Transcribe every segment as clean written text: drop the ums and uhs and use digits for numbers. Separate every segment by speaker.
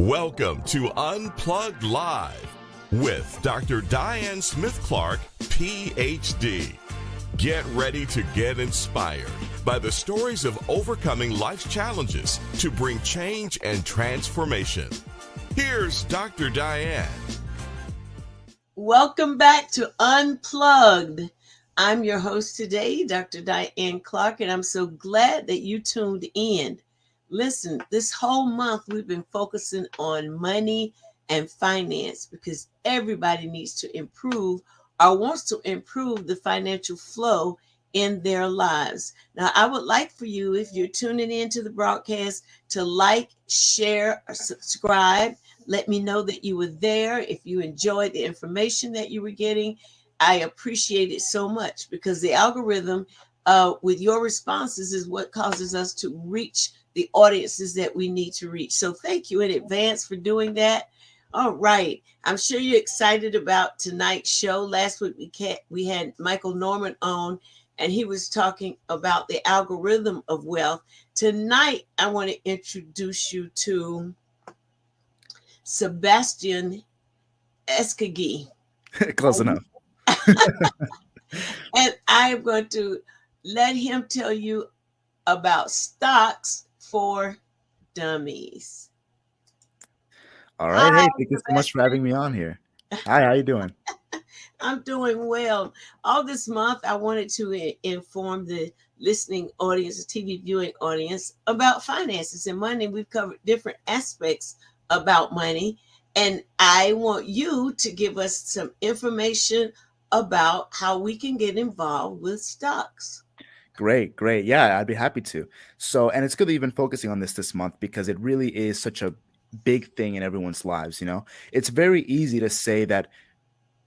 Speaker 1: Welcome to Unplugged Live with Dr. Diane Smith-Clark, PhD. Get ready to get inspired by the stories of overcoming life's challenges to bring change and transformation. Here's Dr. Diane.
Speaker 2: Welcome back to Unplugged. I'm your host today, Dr. Diane Clark, and I'm so glad that you tuned in. Listen, this whole month we've been focusing on money and finance because everybody needs to improve or wants to improve the financial flow in their lives. Now, I would like for you, if you're tuning into the broadcast, to like, share, or subscribe. Let me know that you were there. If you enjoyed the information that you were getting, I appreciate it so much because the algorithm with your responses is what causes us to reach the audiences that we need to reach. So thank you in advance for doing that. All right. I'm sure you're excited about tonight's show. Last week we had Michael Norman on, and he was talking about the algorithm of wealth. Tonight, I want to introduce you to Sebastian Eskagi.
Speaker 3: Close enough.
Speaker 2: And I am going to let him tell you about stocks for dummies.
Speaker 3: All right. Hey, thank you so much for having me on here. Hi, how you doing?
Speaker 2: I'm doing well. All this month, I wanted to inform the listening audience, the TV viewing audience, about finances and money. We've covered different aspects about money, and I want you to give us some information about how we can get involved with stocks.
Speaker 3: Great. Yeah, I'd be happy to. So, and it's good that you've been focusing on this month because it really is such a big thing in everyone's lives. You know, it's very easy to say that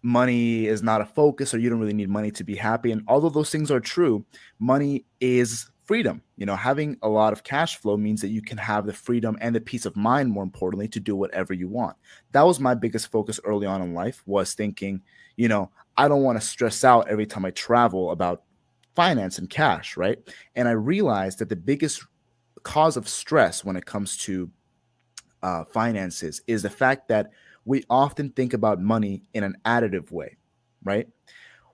Speaker 3: money is not a focus or you don't really need money to be happy. And although those things are true, money is freedom. You know, having a lot of cash flow means that you can have the freedom and the peace of mind, more importantly, to do whatever you want. That was my biggest focus early on in life, was thinking, you know, I don't want to stress out every time I travel about finance and cash, right? And I realized that the biggest cause of stress when it comes to finances is the fact that we often think about money in an additive way, right?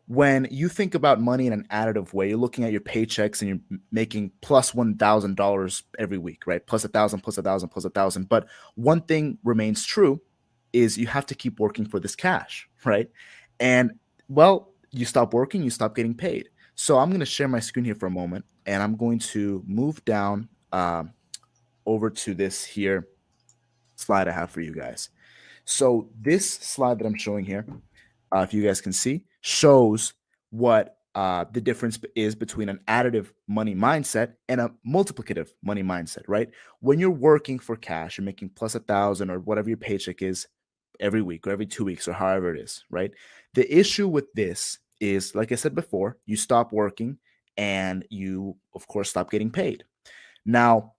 Speaker 3: When you think about money in an additive way, you're looking at your paychecks and you're making plus $1,000 every week, right? Plus 1,000, plus 1,000, plus 1,000. But one thing remains true is you have to keep working for this cash, right? And well, you stop working, you stop getting paid. So I'm going to share my screen here for a moment, and I'm going to move down over to this here slide I have for you guys. So this slide that I'm showing here, if you guys can see, shows what the difference is between an additive money mindset and a multiplicative money mindset, right? When you're working for cash, you're making plus 1,000 or whatever your paycheck is every week or every 2 weeks or however it is, right? The issue with this is, like I said before, you stop working and you, of course, stop getting paid. Now,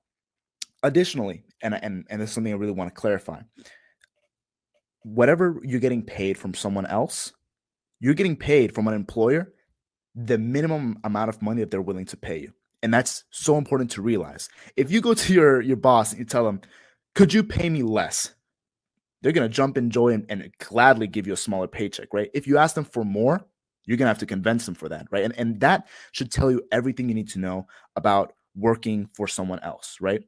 Speaker 3: additionally, and this is something I really want to clarify, whatever you're getting paid from someone else, you're getting paid from an employer the minimum amount of money that they're willing to pay you. And that's so important to realize. If you go to your boss and you tell them, could you pay me less? They're going to jump in joy and gladly give you a smaller paycheck, right? If you ask them for more, you're going to have to convince them for that, right? And that should tell you everything you need to know about working for someone else, right?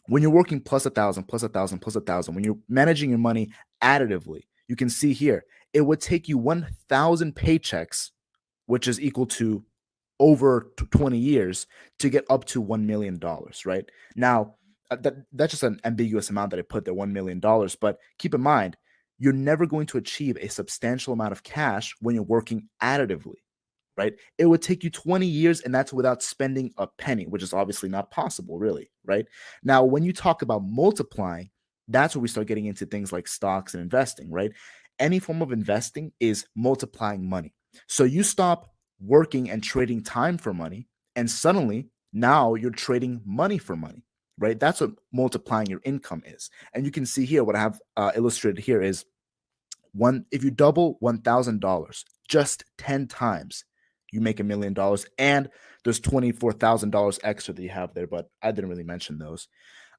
Speaker 3: When you're working plus 1,000, plus 1,000, plus 1,000, when you're managing your money additively, you can see here, it would take you 1,000 paychecks, which is equal to over 20 years, to get up to $1 million, right? Now, that's just an ambiguous amount that I put there, $1 million. But keep in mind, you're never going to achieve a substantial amount of cash when you're working additively, right? It would take you 20 years, and that's without spending a penny, which is obviously not possible, really, right? Now, when you talk about multiplying, that's where we start getting into things like stocks and investing, right? Any form of investing is multiplying money. So you stop working and trading time for money, and suddenly now you're trading money for money, right? That's what multiplying your income is. And you can see here, what I have illustrated here is if you double $1,000 just 10 times, you make $1 million, and there's $24,000 extra that you have there, but I didn't really mention those.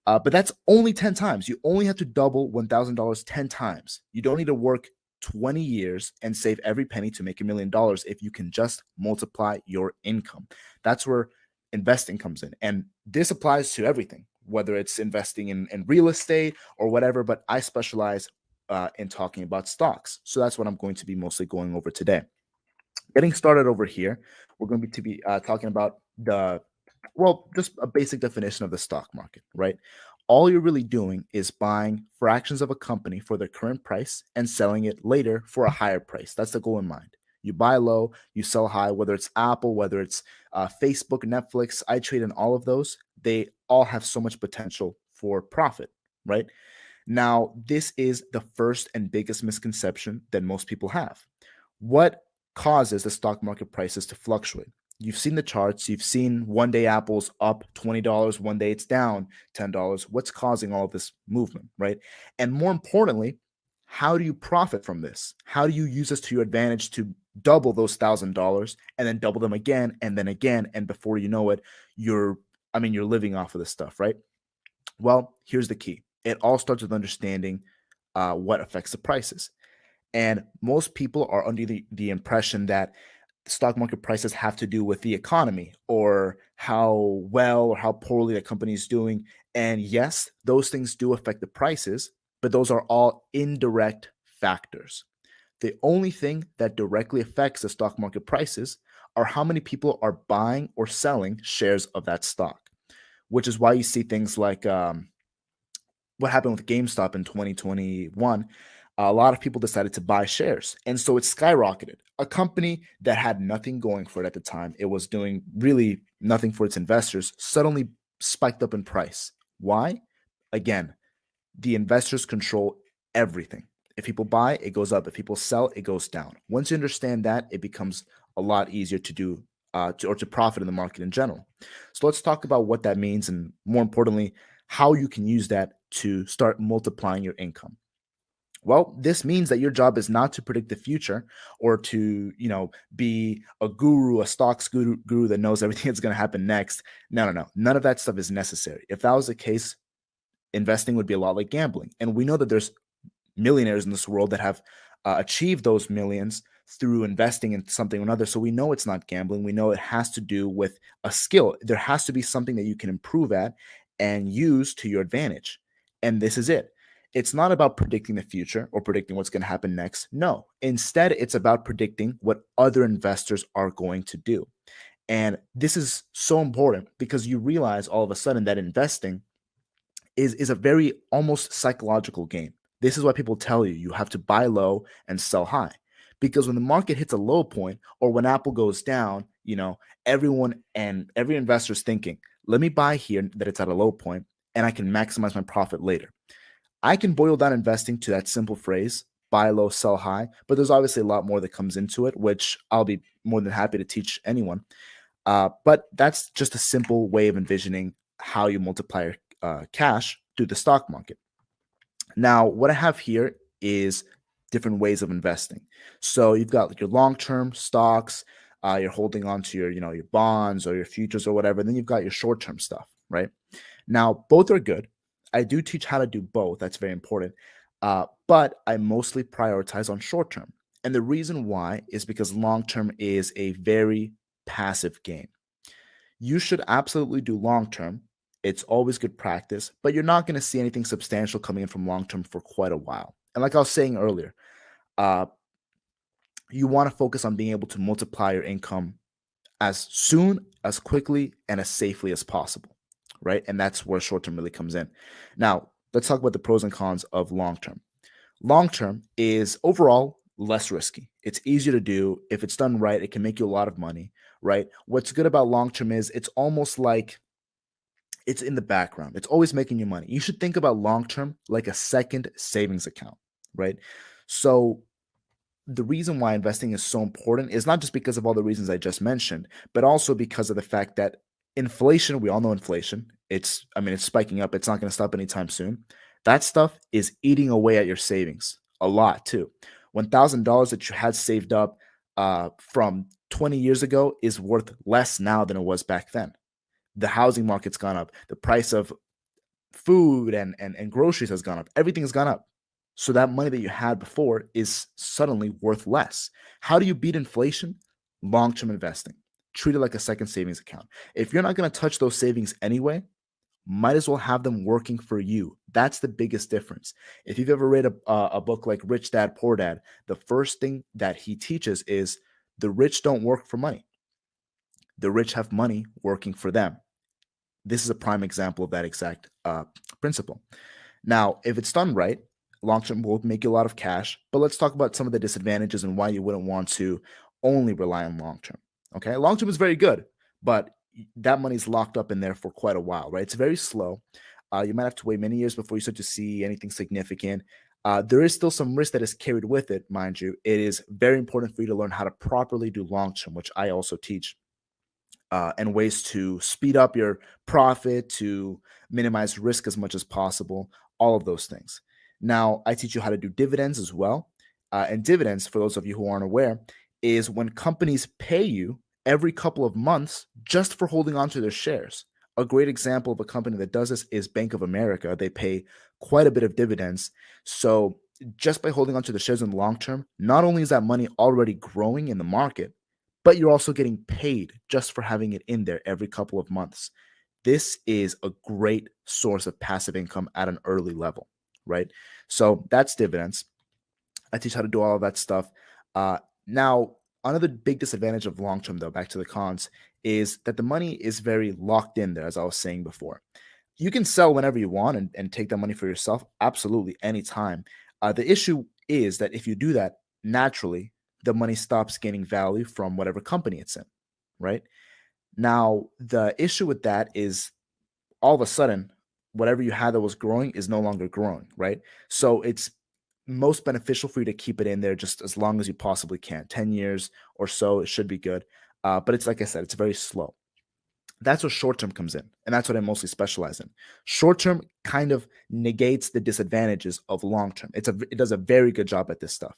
Speaker 3: But that's only 10 times. You only have to double $1,000 10 times. You don't need to work 20 years and save every penny to make $1 million if you can just multiply your income. That's where investing comes in. And this applies to everything, whether it's investing in real estate or whatever, but I specialize in talking about stocks. So that's what I'm going to be mostly going over today. Getting started over here, we're going to be talking about just a basic definition of the stock market, right? All you're really doing is buying fractions of a company for their current price and selling it later for a higher price. That's the goal in mind. You buy low, you sell high, whether it's Apple, whether it's Facebook, Netflix, iTrade, and all of those, they all have so much potential for profit, right? Now, this is the first and biggest misconception that most people have. What causes the stock market prices to fluctuate? You've seen the charts. You've seen one day Apple's up $20, one day it's down $10. What's causing all of this movement, right? And more importantly, how do you profit from this? How do you use this to your advantage to double those $1,000 and then double them again and then again? And before you know it, you're living off of this stuff, right? Well, here's the key. It all starts with understanding what affects the prices. And most people are under the impression that stock market prices have to do with the economy or how well or how poorly the company is doing. And yes, those things do affect the prices, but those are all indirect factors. The only thing that directly affects the stock market prices are how many people are buying or selling shares of that stock, which is why you see things like what happened with GameStop in 2021. A lot of people decided to buy shares. And so it skyrocketed. A company that had nothing going for it at the time, it was doing really nothing for its investors, suddenly spiked up in price. Why? Again, the investors control everything. If people buy, it goes up. If people sell, it goes down. Once you understand that, it becomes a lot easier to do to profit in the market in general. So let's talk about what that means and, more importantly, how you can use that to start multiplying your income. Well, this means that your job is not to predict the future or to, be a guru, a stocks guru that knows everything that's going to happen next. No. None of that stuff is necessary. If that was the case, investing would be a lot like gambling. And we know that there's millionaires in this world that have achieved those millions through investing in something or another. So we know it's not gambling. We know it has to do with a skill. There has to be something that you can improve at and use to your advantage. And this is it. It's not about predicting the future or predicting what's going to happen next. No, instead, it's about predicting what other investors are going to do. And this is so important because you realize all of a sudden that investing is a very almost psychological game. This is why people tell you have to buy low and sell high. Because when the market hits a low point or when Apple goes down, everyone and every investor is thinking, let me buy here that it's at a low point and I can maximize my profit later. I can boil down investing to that simple phrase, buy low, sell high, but there's obviously a lot more that comes into it, which I'll be more than happy to teach anyone. But that's just a simple way of envisioning how you multiply cash through the stock market. Now, what I have here is different ways of investing. So you've got your long-term stocks, you're holding on to your bonds or your futures or whatever. Then you've got your short-term stuff, right? Now, both are good. I do teach how to do both. That's very important. But I mostly prioritize on short-term. And the reason why is because long-term is a very passive game. You should absolutely do long-term. It's always good practice, but you're not going to see anything substantial coming in from long-term for quite a while. And like I was saying earlier, you want to focus on being able to multiply your income as soon, as quickly, and as safely as possible, right? And that's where short-term really comes in. Now, let's talk about the pros and cons of long-term. Long-term is overall less risky. It's easier to do. If it's done right, it can make you a lot of money, right? What's good about long-term is it's almost like it's in the background. It's always making you money. You should think about long-term like a second savings account, right? So the reason why investing is so important is not just because of all the reasons I just mentioned, but also because of the fact that inflation, we all know inflation. It's spiking up. It's not going to stop anytime soon. That stuff is eating away at your savings a lot too. $1,000 that you had saved up from 20 years ago is worth less now than it was back then. The housing market's gone up. The price of food and groceries has gone up. Everything has gone up. So that money that you had before is suddenly worth less. How do you beat inflation? Long-term investing. Treat it like a second savings account. If you're not going to touch those savings anyway, might as well have them working for you. That's the biggest difference. If you've ever read a book like Rich Dad, Poor Dad, the first thing that he teaches is the rich don't work for money. The rich have money working for them. This is a prime example of that exact principle. Now, if it's done right, long-term will make you a lot of cash, but let's talk about some of the disadvantages and why you wouldn't want to only rely on long-term. Okay, long-term is very good, but that money's locked up in there for quite a while, right? It's very slow. You might have to wait many years before you start to see anything significant. There is still some risk that is carried with it, mind you. It is very important for you to learn how to properly do long-term, which I also teach. And ways to speed up your profit, to minimize risk as much as possible, all of those things. Now, I teach you how to do dividends as well. And dividends, for those of you who aren't aware, is when companies pay you every couple of months just for holding on to their shares. A great example of a company that does this is Bank of America. They pay quite a bit of dividends. So just by holding on to the shares in the long term, not only is that money already growing in the market, but you're also getting paid just for having it in there every couple of months. This is a great source of passive income at an early level, right? So that's dividends. I teach how to do all of that stuff. Now, another big disadvantage of long-term, though, back to the cons, is that the money is very locked in there, as I was saying before. You can sell whenever you want and take that money for yourself, absolutely, anytime. The issue is that if you do that, naturally, the money stops gaining value from whatever company it's in, right? Now, the issue with that is all of a sudden, whatever you had that was growing is no longer growing, right? So it's most beneficial for you to keep it in there just as long as you possibly can. 10 years or so, it should be good. But it's like I said, it's very slow. That's where short-term comes in, and that's what I mostly specialize in. Short-term kind of negates the disadvantages of long-term. It does a very good job at this stuff.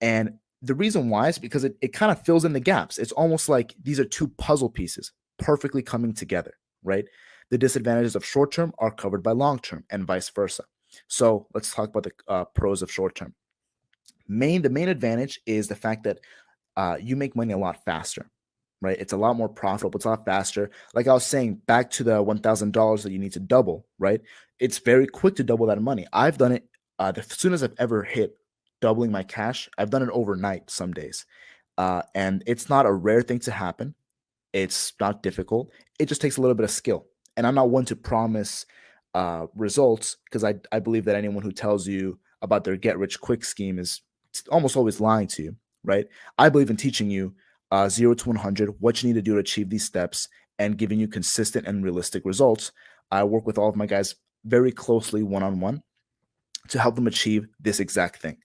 Speaker 3: And the reason why is because it kind of fills in the gaps. It's almost like these are two puzzle pieces perfectly coming together, right? The disadvantages of short-term are covered by long-term and vice versa. So let's talk about the pros of short-term. The main advantage is the fact that you make money a lot faster, right? It's a lot more profitable. It's a lot faster. Like I was saying, back to the $1,000 that you need to double, right? It's very quick to double that money. I've done it as soon as I've ever hit doubling my cash. I've done it overnight some days. And it's not a rare thing to happen. It's not difficult. It just takes a little bit of skill. And I'm not one to promise results because I believe that anyone who tells you about their get rich quick scheme is almost always lying to you, right? I believe in teaching you 0 to 100, what you need to do to achieve these steps and giving you consistent and realistic results. I work with all of my guys very closely one-on-one to help them achieve this exact thing.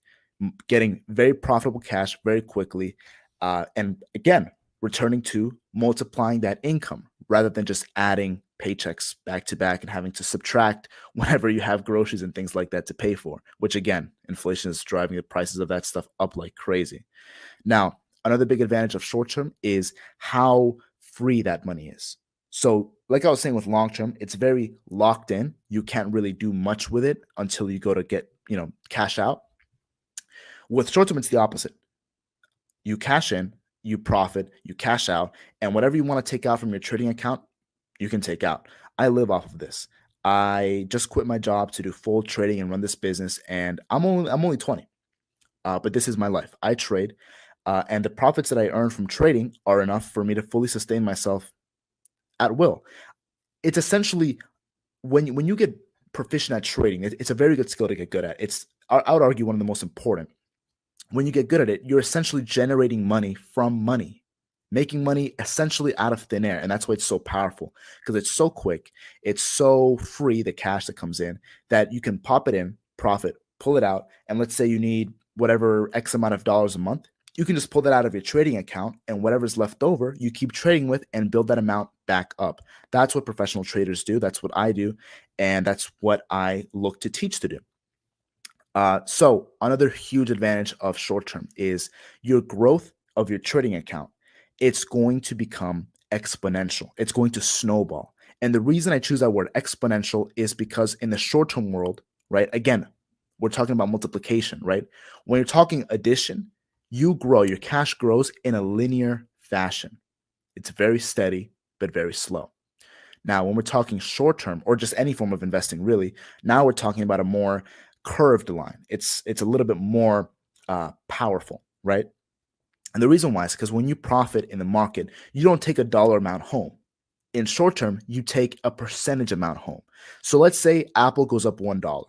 Speaker 3: Getting very profitable cash very quickly, and again, returning to multiplying that income rather than just adding paychecks back to back and having to subtract whenever you have groceries and things like that to pay for, which again, inflation is driving the prices of that stuff up like crazy. Now, another big advantage of short term is how free that money is. So, like I was saying with long term, it's very locked in. You can't really do much with it until you go to get, cash out. With short term, it's the opposite. You cash in, you profit, you cash out, and whatever you want to take out from your trading account, you can take out. I live off of this. I just quit my job to do full trading and run this business, and I'm only 20, but this is my life. I trade, and the profits that I earn from trading are enough for me to fully sustain myself at will. It's essentially when you get proficient at trading, it's a very good skill to get good at. I would argue one of the most important. When you get good at it, you're essentially generating money from money, making money essentially out of thin air. And that's why it's so powerful, because it's so quick. It's so free, the cash that comes in, that you can pop it in, profit, pull it out. And let's say you need whatever X amount of dollars a month. You can just pull that out of your trading account, and whatever's left over, you keep trading with and build that amount back up. That's what professional traders do. That's what I do. And that's what I look to teach to do. So another huge advantage of short-term is your growth of your trading account. It's going to become exponential. It's going to snowball. And the reason I choose that word exponential is because in the short term world, right? Again, we're talking about multiplication, right? When you're talking addition, you grow, your cash grows in a linear fashion. It's very steady, but very slow. Now, when we're talking short term or just any form of investing, really, now we're talking about a more curved line. It's a little bit more powerful, right? And the reason why is because when you profit in the market, you don't take a dollar amount home. In short term, you take a percentage amount home. So let's say Apple goes up $1.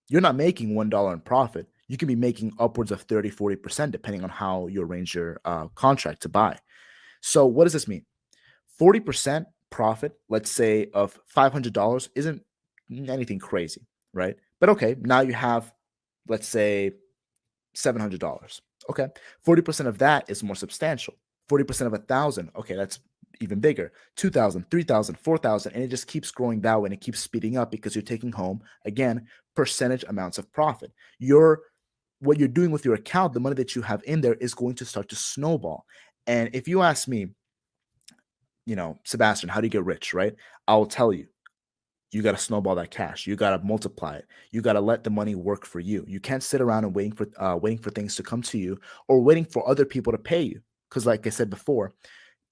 Speaker 3: You're not making $1 in profit. You can be making upwards of 30, 40%, depending on how you arrange your contract to buy. So what does this mean? 40% profit, let's say, of $500 isn't anything crazy, right? But okay, now you have, let's say, $700. Okay, 40% of that is more substantial. 40% of 1,000, okay, that's even bigger. 2,000, 3,000, 4,000, and it just keeps growing that way, and it keeps speeding up because you're taking home, again, percentage amounts of profit. What you're doing with your account, the money that you have in there is going to start to snowball. And if you ask me, Sebastian, how do you get rich, right? I'll tell you. You got to snowball that cash. You got to multiply it. You got to let the money work for you. You can't sit around and waiting for things to come to you or waiting for other people to pay you. Because like I said before,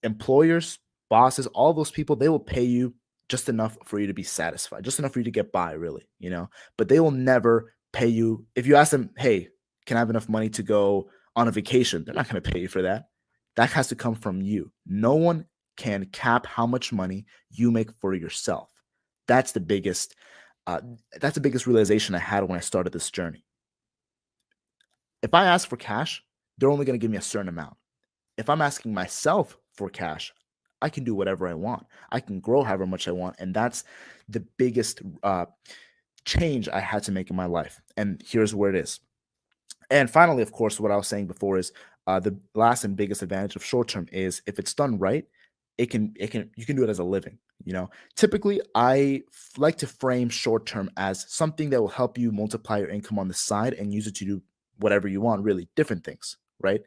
Speaker 3: employers, bosses, all those people, they will pay you just enough for you to be satisfied, just enough for you to get by, really, but they will never pay you. If you ask them, hey, can I have enough money to go on a vacation? They're not going to pay you for that. That has to come from you. No one can cap how much money you make for yourself. That's the biggest realization I had when I started this journey. If I ask for cash, they're only going to give me a certain amount. If I'm asking myself for cash, I can do whatever I want. I can grow however much I want. And that's the biggest change I had to make in my life. And here's where it is. And finally, of course, what I was saying before is the last and biggest advantage of short term is if it's done right, you can do it as a living. Typically I like to frame short term as something that will help you multiply your income on the side and use it to do whatever you want, really different things, right?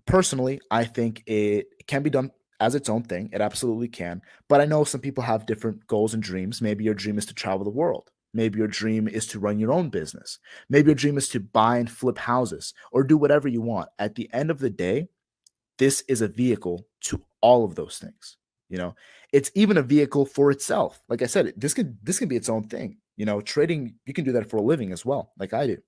Speaker 3: Personally, I think it can be done as its own thing. It absolutely can. But I know some people have different goals and dreams. Maybe your dream is to travel the world. Maybe your dream is to run your own business. Maybe your dream is to buy and flip houses or do whatever you want. At the end of the day, this is a vehicle to all of those things. It's even a vehicle for itself. Like I said, this can be its own thing. Trading, you can do that for a living as well, like I do.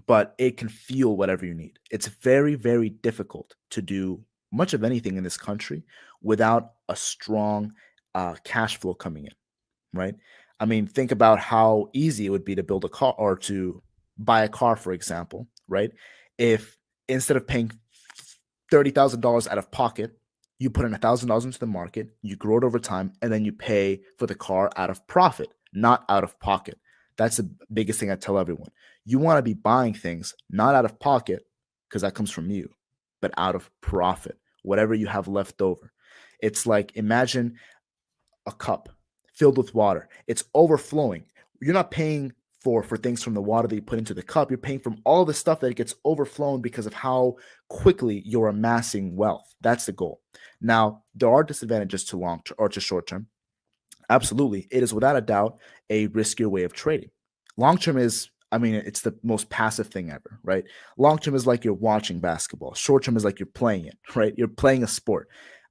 Speaker 3: But it can fuel whatever you need. It's very, very difficult to do much of anything in this country without a strong cash flow coming in, right? I mean, think about how easy it would be to build a car or to buy a car, for example, right? If instead of paying $30,000 out of pocket, you put in $1,000 into the market, you grow it over time, and then you pay for the car out of profit, not out of pocket. That's the biggest thing I tell everyone. You want to be buying things not out of pocket, because that comes from you, but out of profit, whatever you have left over. It's like, imagine a cup filled with water. It's overflowing. You're not paying for things from the water that you put into the cup. You're paying from all the stuff that gets overflown because of how quickly you're amassing wealth. That's the goal. Now, there are disadvantages to long term or to short term. Absolutely. It is without a doubt a riskier way of trading. Long term is, it's the most passive thing ever, right? Long term is like you're watching basketball. Short term is like you're playing it, right? You're playing a sport.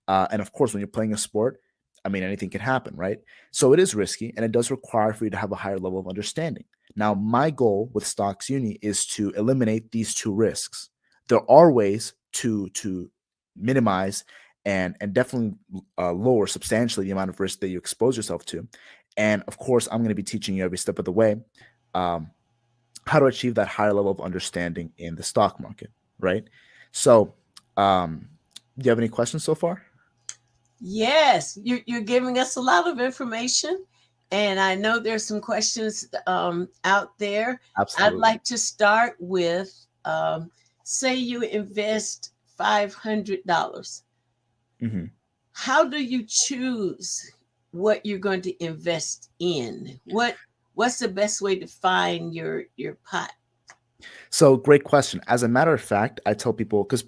Speaker 3: And of course, when you're playing a sport, anything can happen, right? So it is risky, and it does require for you to have a higher level of understanding. Now, my goal with Stocks Uni is to eliminate these two risks. There are ways to minimize and definitely lower substantially the amount of risk that you expose yourself to. And of course, I'm going to be teaching you every step of the way how to achieve that higher level of understanding in the stock market, right? So, do you have any questions so far?
Speaker 2: Yes, you're giving us a lot of information, and I know there's some questions out there.
Speaker 3: Absolutely.
Speaker 2: I'd like to start with, say you invest $500.
Speaker 3: Mm-hmm.
Speaker 2: How do you choose what you're going to invest in? What's the best way to find your pot?
Speaker 3: So great question. As a matter of fact, I tell people, because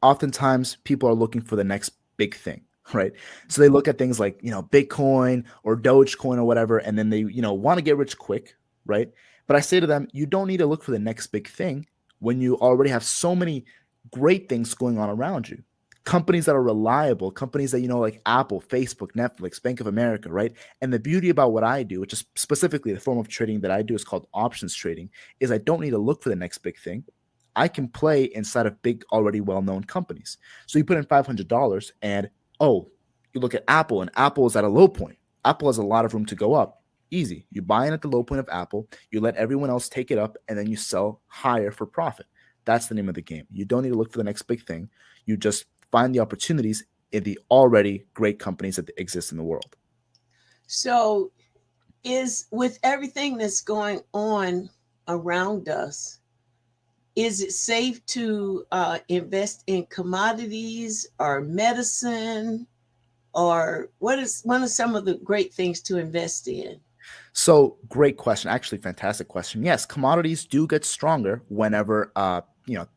Speaker 3: oftentimes people are looking for the next big thing. right? So they look at things like, Bitcoin or Dogecoin or whatever, and then they, want to get rich quick, right? But I say to them, you don't need to look for the next big thing when you already have so many great things going on around you. Companies that are reliable, companies that, like Apple, Facebook, Netflix, Bank of America, right? And the beauty about what I do, which is specifically the form of trading that I do is called options trading, is I don't need to look for the next big thing. I can play inside of big, already well-known companies. So you put in $500 and, oh, you look at Apple and Apple is at a low point. Apple has a lot of room to go up. Easy. You buy in at the low point of Apple, you let everyone else take it up, and then you sell higher for profit. That's the name of the game. You don't need to look for the next big thing. You just find the opportunities in the already great companies that exist in the world.
Speaker 2: So, is with everything that's going on around us, is it safe to invest in commodities or medicine, or what are some of the great things to invest in?
Speaker 3: So great question. Actually, fantastic question. Yes, commodities do get stronger whenever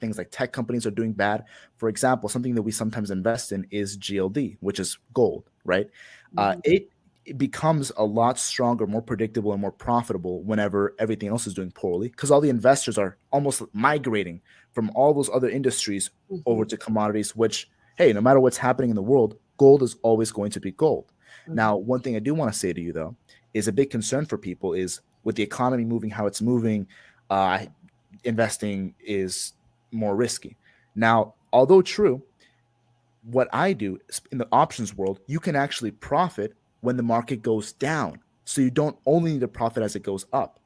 Speaker 3: things like tech companies are doing bad. For example, something that we sometimes invest in is GLD, which is gold, right?
Speaker 2: Mhm.
Speaker 3: It becomes a lot stronger, more predictable, and more profitable whenever everything else is doing poorly, because all the investors are almost migrating from all those other industries over
Speaker 2: Mhm.
Speaker 3: to commodities, which, hey, no matter what's happening in the world, gold is always going to be gold. Now,
Speaker 2: Mhm.
Speaker 3: one thing I do want to say to you, though, is a big concern for people is with the economy moving how it's moving, uh, investing is more risky. Now, although true, what I do in the options world, you can actually profit when the market goes down. So you don't only need to profit as it goes up.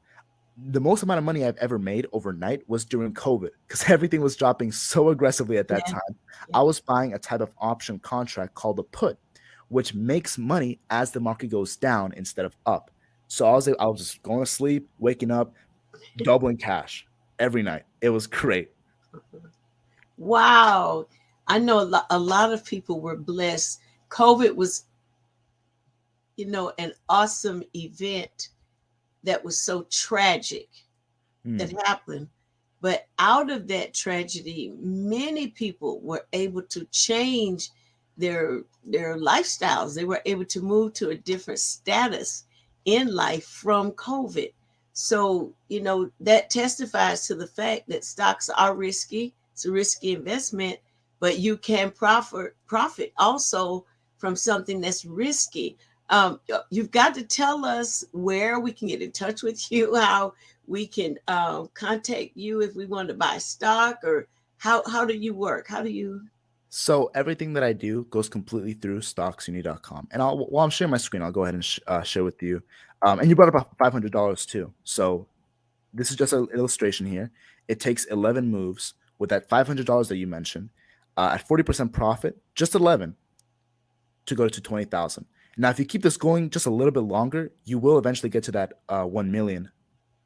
Speaker 3: The most amount of money I've ever made overnight was during COVID because everything was dropping so aggressively at that
Speaker 2: Yeah.
Speaker 3: time.
Speaker 2: Yeah.
Speaker 3: I was buying a type of option contract called a put, which makes money as the market goes down instead of up. So I was just going to sleep, waking up, doubling cash every night. It was great.
Speaker 2: Wow. I know a lot of people were blessed. COVID was, an awesome event that was so tragic that
Speaker 3: Hmm.
Speaker 2: happened. But out of that tragedy, many people were able to change their lifestyles. They were able to move to a different status in life from COVID. So, that testifies to the fact that stocks are risky. It's a risky investment, but you can profit also from something that's risky. You've got to tell us where we can get in touch with you, how we can contact you if we want to buy stock, or how do you work? How do you?
Speaker 3: So everything that I do goes completely through stocksuni.com. And while I'm sharing my screen, I'll go ahead and share with you. And you brought up $500 too. So this is just an illustration here. It takes 11 moves with that $500 that you mentioned at 40% profit, just 11 to go to 20,000. Now, if you keep this going just a little bit longer, you will eventually get to that 1 million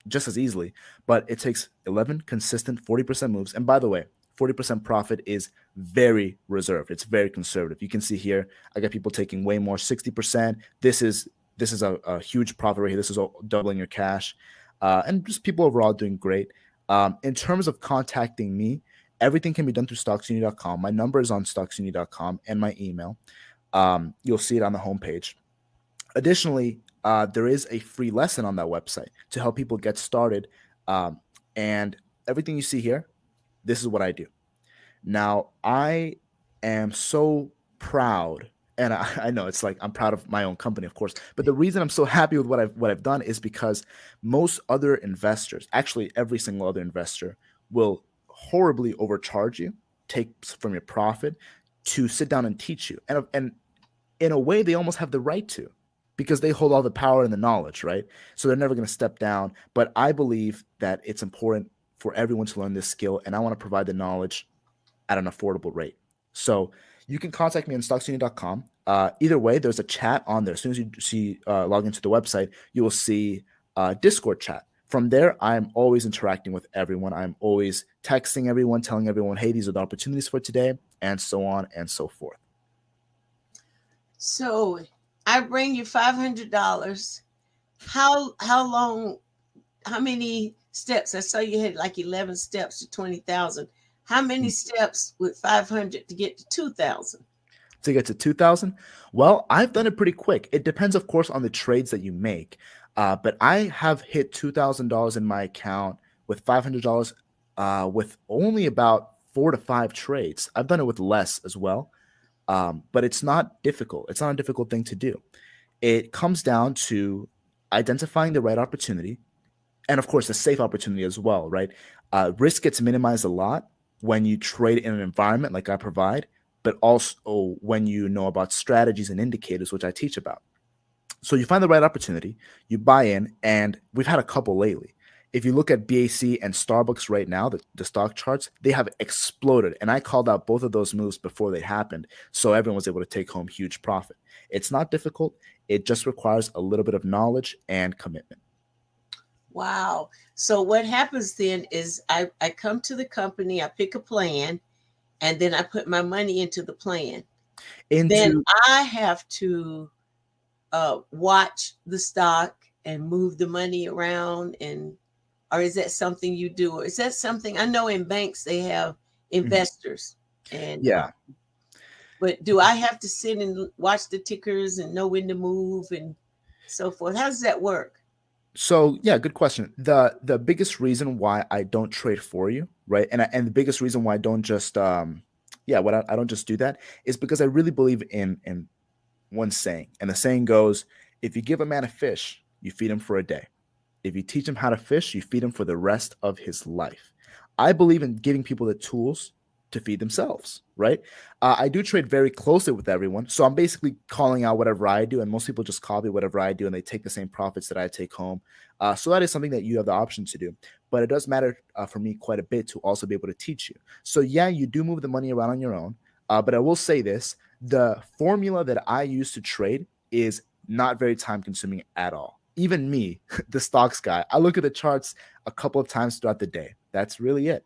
Speaker 3: just as easily. But it takes 11 consistent 40% moves. And by the way, 40% profit is very reserved. It's very conservative. You can see here, I got people taking way more, 60%. This is a huge profit right here. This is doubling your cash. And just people overall doing great. In terms of contacting me, everything can be done through stocksuni.com. My number is on stocksuni.com and my email. You'll see it on the homepage. Additionally, there is a free lesson on that website to help people get started. Um, and everything you see here, this is what I do. Now, I am so proud, and I know it's like I'm proud of my own company, of course. But the reason I'm so happy with what I've done is because most other investors, actually every single other investor, will horribly overcharge you, take from your profit to sit down and teach you. And in a way, they almost have the right to because they hold all the power and the knowledge, right? So they're never going to step down. But I believe that it's important for everyone to learn this skill, and I want to provide the knowledge at an affordable rate. So you can contact me on stocksuni.com. Either way, there's a chat on there. As soon as you log into the website, you will see Discord chat. From there, I'm always interacting with everyone. I'm always texting everyone, telling everyone, hey, these are the opportunities for today, and so on and so forth.
Speaker 2: So I bring you $500. How long? How many steps? I saw you had like 11 steps to 20,000. How many steps with 500 to get to 2,000?
Speaker 3: to get to 2,000? Well, I've done it pretty quick. It depends, of course, on the trades that you make. But I have hit $2,000 in my account with $500 with only about 4 to 5 trades. I've done it with less as well. But it's not difficult. It's not a difficult thing to do. It comes down to identifying the right opportunity and, of course, a safe opportunity as well, right? Risk gets minimized a lot when you trade in an environment like I provide, but also when you know about strategies and indicators, which I teach about. So you find the right opportunity, you buy in, and we've had a couple lately. If you look at BAC and Starbucks right now, the stock charts, they have exploded. And I called out both of those moves before they happened. So everyone was able to take home huge profit. It's not difficult. It just requires a little bit of knowledge and commitment.
Speaker 2: Wow. So what happens then is I come to the company, I pick a plan, and then I put my money into the plan. Then I have to watch the stock and move the money around, or is that something you do? Or is that something I know in banks they have investors and
Speaker 3: yeah.
Speaker 2: But do I have to sit and watch the tickers and know when to move and so forth? How does that work?
Speaker 3: So yeah, good question. The biggest reason why I don't trade for you, right? And the biggest reason why I don't just I don't just do that is because I really believe in one saying. And the saying goes, if you give a man a fish, you feed him for a day. If you teach him how to fish, you feed him for the rest of his life. I believe in giving people the tools to feed themselves, right? I do trade very closely with everyone. So I'm basically calling out whatever I do, and most people just copy whatever I do, and they take the same profits that I take home. So that is something that you have the option to do. But it does matter for me quite a bit to also be able to teach you. So yeah, you do move the money around on your own. But I will say this, the formula that I use to trade is not very time consuming at all. Even me, the stocks guy, I look at the charts a couple of times throughout the day. That's really it.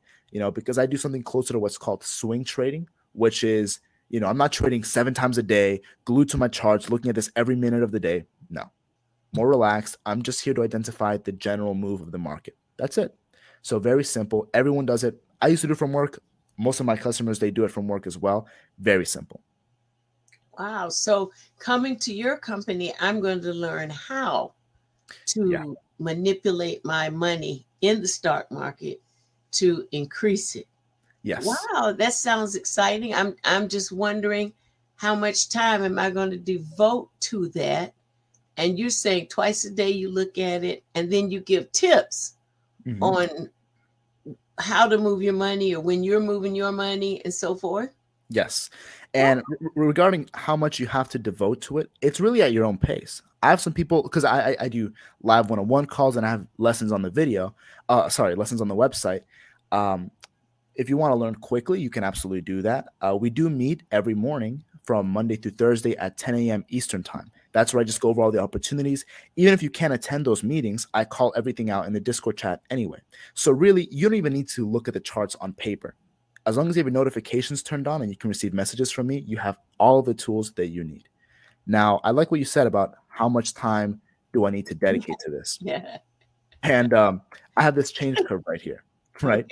Speaker 3: Because I do something closer to what's called swing trading, which is, I'm not trading 7 times a day, glued to my charts, looking at this every minute of the day. No, more relaxed. I'm just here to identify the general move of the market. That's it. So very simple. Everyone does it. I used to do it from work. Most of my customers, they do it from work as well. Very simple.
Speaker 2: Wow. So coming to your company, I'm going to learn how to manipulate my money in the stock market to increase it.
Speaker 3: Yes.
Speaker 2: Wow, that sounds exciting. I'm just wondering how much time am I going to devote to that? And you're saying twice a day you look at it and then you give tips on how to move your money or when you're moving your money and so forth.
Speaker 3: Yes. And regarding how much you have to devote to it, it's really at your own pace. I have some people, because I do live one-on-one calls and I have lessons on the lessons on the website. If you want to learn quickly, you can absolutely do that. We do meet every morning from Monday through Thursday at 10 a.m. Eastern time. That's where I just go over all the opportunities. Even if you can't attend those meetings, I call everything out in the Discord chat anyway. So really, you don't even need to look at the charts on paper. As long as you have your notifications turned on and you can receive messages from me, you have all the tools that you need. Now, I like what you said about how much time do I need to dedicate to this.
Speaker 2: Yeah.
Speaker 3: And I have this change curve right here, right?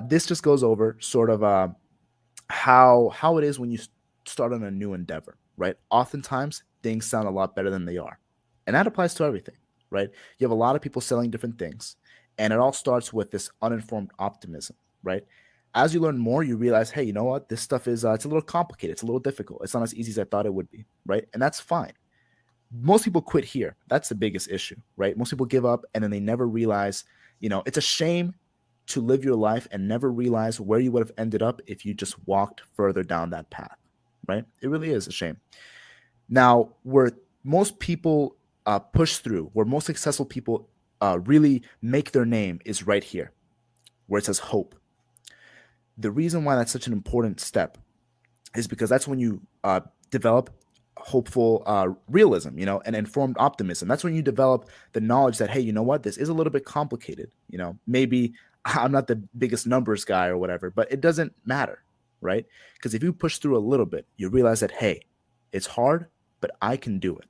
Speaker 3: This just goes over sort of how it is when you start on a new endeavor, right? Oftentimes, things sound a lot better than they are. And that applies to everything, right? You have a lot of people selling different things. And it all starts with this uninformed optimism, right? As you learn more, you realize, hey, you know what? This stuff is it's a little complicated. It's a little difficult. It's not as easy as I thought it would be, right? And that's fine. Most people quit here. That's the biggest issue, right? Most people give up and then they never realize, it's a shame to live your life and never realize where you would have ended up if you just walked further down that path, right? It really is a shame. Now, where most people push through, where most successful people really make their name is right here, where it says hope. The reason why that's such an important step is because that's when you develop hopeful realism, and informed optimism. That's when you develop the knowledge that, hey, you know what? This is a little bit complicated. Maybe I'm not the biggest numbers guy or whatever, but it doesn't matter, right? Because if you push through a little bit, you realize that, hey, it's hard, but I can do it,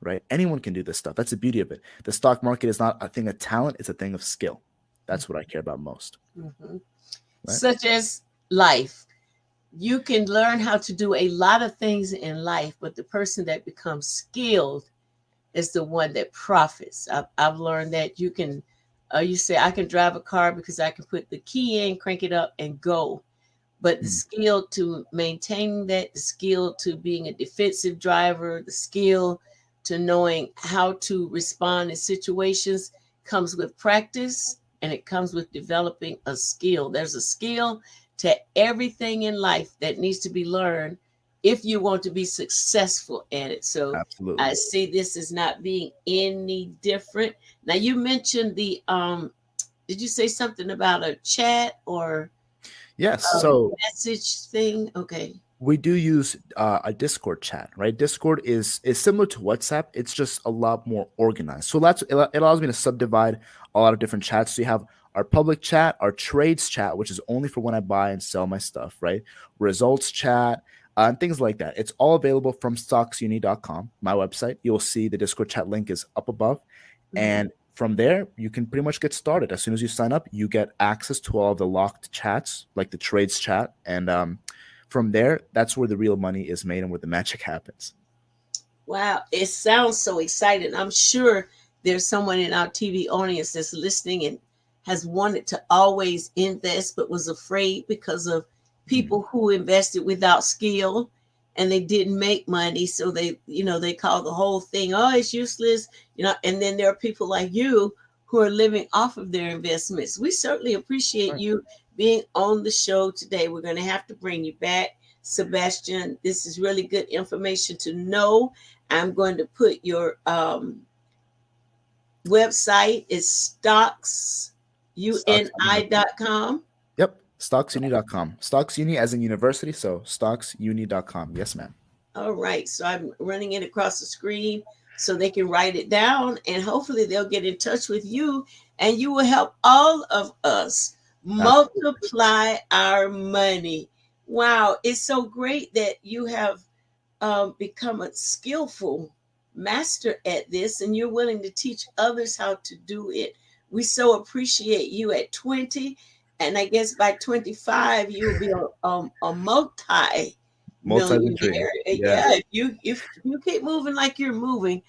Speaker 3: right? Anyone can do this stuff. That's the beauty of it. The stock market is not a thing of talent. It's a thing of skill. That's what I care about most.
Speaker 2: Mm-hmm.
Speaker 3: Right?
Speaker 2: Such as life. You can learn how to do a lot of things in life, but the person that becomes skilled is the one that profits. I've learned that you can, you say, I can drive a car because I can put the key in, crank it up, and go. But the
Speaker 3: Mm,
Speaker 2: skill to maintaining that, the skill to being a defensive driver, the skill to knowing how to respond in situations comes with practice, and it comes with developing a skill. There's a skill to everything in life that needs to be learned if you want to be successful at it. So
Speaker 3: absolutely.
Speaker 2: I see this as not being any different. Now you mentioned the did you say something about a chat or
Speaker 3: Yes.
Speaker 2: a
Speaker 3: So
Speaker 2: message thing? Okay.
Speaker 3: we do use a Discord chat, right? Discord is similar to WhatsApp. It's just a lot more organized. So it allows me to subdivide a lot of different chats. So you have our public chat, our trades chat, which is only for when I buy and sell my stuff, right? Results chat, and things like that. It's all available from stocksuni.com, my website. You'll see the Discord chat link is up above.
Speaker 2: Mhm.
Speaker 3: And from there, you can pretty much get started. As soon as you sign up, you get access to all of the locked chats, like the trades chat. And from there, that's where the real money is made and where the magic happens.
Speaker 2: Wow, it sounds so exciting. I'm sure there's someone in our TV audience that's listening and has wanted to always invest but was afraid because of
Speaker 3: Mhm.
Speaker 2: people who invested without skill and they didn't make money. So they call the whole thing, oh, it's useless. And then there are people like you who are living off of their investments. We certainly appreciate
Speaker 3: Right.
Speaker 2: you being on the show today. We're going to have to bring you back, Sebastian. This is really good information to know. I'm going to put your website is
Speaker 3: Stocksuni.com.
Speaker 2: stocksuni.com.
Speaker 3: Yep. Stocksuni.com. Stocksuni as in university. So stocksuni.com. Yes, ma'am.
Speaker 2: All right. So I'm running it across the screen so they can write it down and hopefully they'll get in touch with you and you will help all of us
Speaker 3: Absolutely.
Speaker 2: multiply our money. Wow. It's so great that you have become a skillful master at this and you're willing to teach others how to do it. We so appreciate you at 20. And I guess by 25, you'll be a multi
Speaker 3: Multi-entry.
Speaker 2: millionaire.
Speaker 3: Yeah.
Speaker 2: Yeah, if you keep moving like you're moving,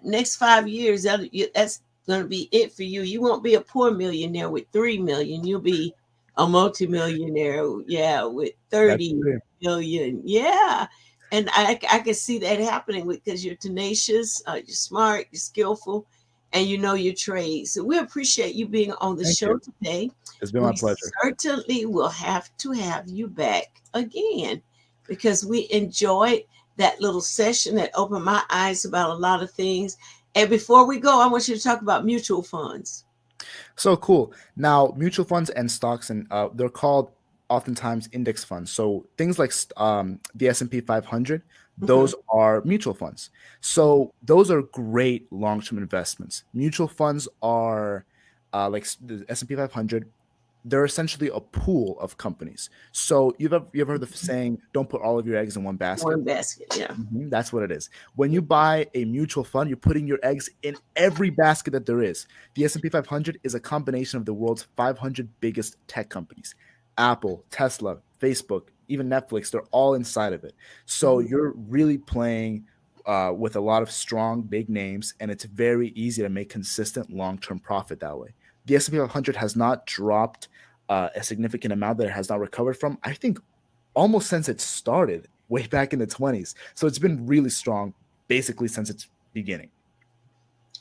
Speaker 2: next 5 years, that's going to be it for you. You won't be a poor millionaire with 3 million. You'll be a multimillionaire, yeah, with
Speaker 3: That's the
Speaker 2: 30
Speaker 3: dream.
Speaker 2: million. Yeah. And I can see that happening because you're tenacious, you're smart, you're skillful, and you know your trade. So we appreciate you being on the
Speaker 3: Thank
Speaker 2: show
Speaker 3: you.
Speaker 2: today.
Speaker 3: It's been my
Speaker 2: We
Speaker 3: pleasure.
Speaker 2: certainly will have to have you back again because we enjoyed that little session that opened my eyes about a lot of things. And before we go, I want you to talk about mutual funds.
Speaker 3: So cool. Now, mutual funds and stocks, and they're called oftentimes index funds. So things like the S&P 500,
Speaker 2: Mhm.
Speaker 3: those are mutual funds. So those are great long-term investments. Mutual funds are the S&P 500. They're essentially a pool of companies. So you ever heard the saying, "Don't put all of your eggs in one basket"?
Speaker 2: One basket, yeah.
Speaker 3: That's what it is. When you buy a mutual fund, you're putting your eggs in every basket that there is. The S&P 500 is a combination of the world's 500 biggest tech companies. Apple, Tesla, Facebook, even Netflix, they're all inside of it. So
Speaker 2: Mhm.
Speaker 3: you're really playing with a lot of strong, big names, and it's very easy to make consistent long-term profit that way. The S&P 500 has not dropped a significant amount that it has not recovered from. I think almost since it started way back in the 20s. So it's been really strong basically since its beginning.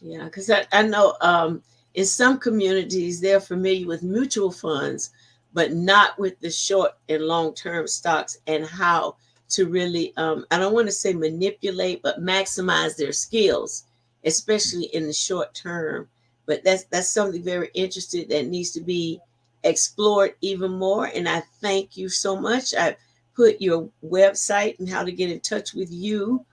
Speaker 2: Yeah, because I know in some communities they're familiar with mutual funds, but not with the short and long term stocks and how to really, I don't want to say manipulate, but maximize their skills, especially in the short term. But that's something very interesting that needs to be explored even more. And I thank you so much. I put your website and how to get in touch with you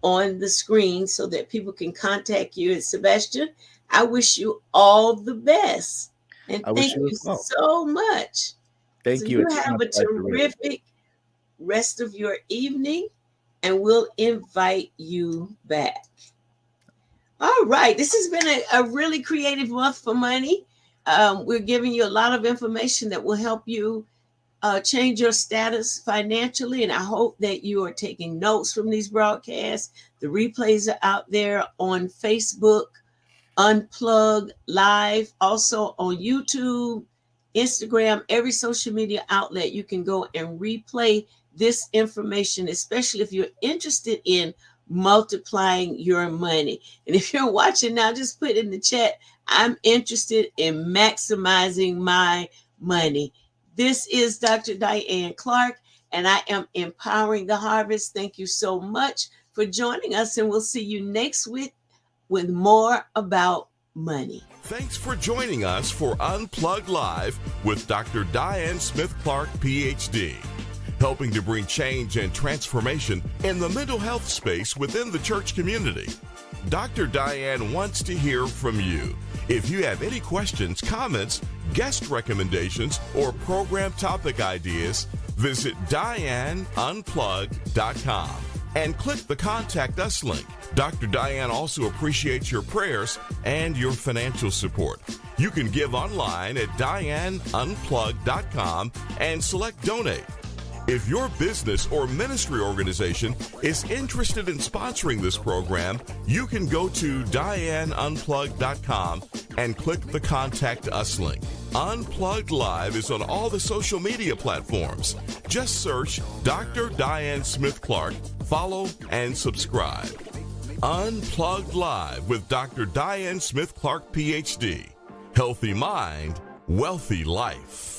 Speaker 2: on the screen so that people can contact you. And Sebastian, I wish you all the best. And
Speaker 3: I wish
Speaker 2: thank
Speaker 3: you
Speaker 2: you
Speaker 3: as well.
Speaker 2: so much. So
Speaker 3: Thank you.
Speaker 2: you
Speaker 3: It's been
Speaker 2: have
Speaker 3: a
Speaker 2: a
Speaker 3: pleasure, really.
Speaker 2: terrific rest of your evening, and we'll invite you back. All right. This has been a really creative month for money. We're giving you a lot of information that will help you change your status financially. And I hope that you are taking notes from these broadcasts. The replays are out there on Facebook, Unplugged Live, also on YouTube, Instagram, every social media outlet. You can go and replay this information, especially if you're interested in multiplying your money. And if you're watching now, just put in the chat, I'm interested in maximizing my money. This is Dr. Diane Clark, and I am empowering the harvest. Thank you so much for joining us, and we'll see you next week with more about money.
Speaker 1: Thanks for joining us for Unplugged Live with Dr. Diane Smith Clark, PhD, helping to bring change and transformation in the mental health space within the church community. Dr. Diane wants to hear from you. If you have any questions, comments, guest recommendations, or program topic ideas, visit DianeUnplugged.com and click the Contact Us link. Dr. Diane also appreciates your prayers and your financial support. You can give online at DianeUnplugged.com and select Donate. If your business or ministry organization is interested in sponsoring this program, you can go to DianeUnplugged.com and click the Contact Us link. Unplugged Live is on all the social media platforms. Just search Dr. Diane Smith Clark, follow, and subscribe. Unplugged Live with Dr. Diane Smith Clark, PhD. Healthy mind, wealthy life.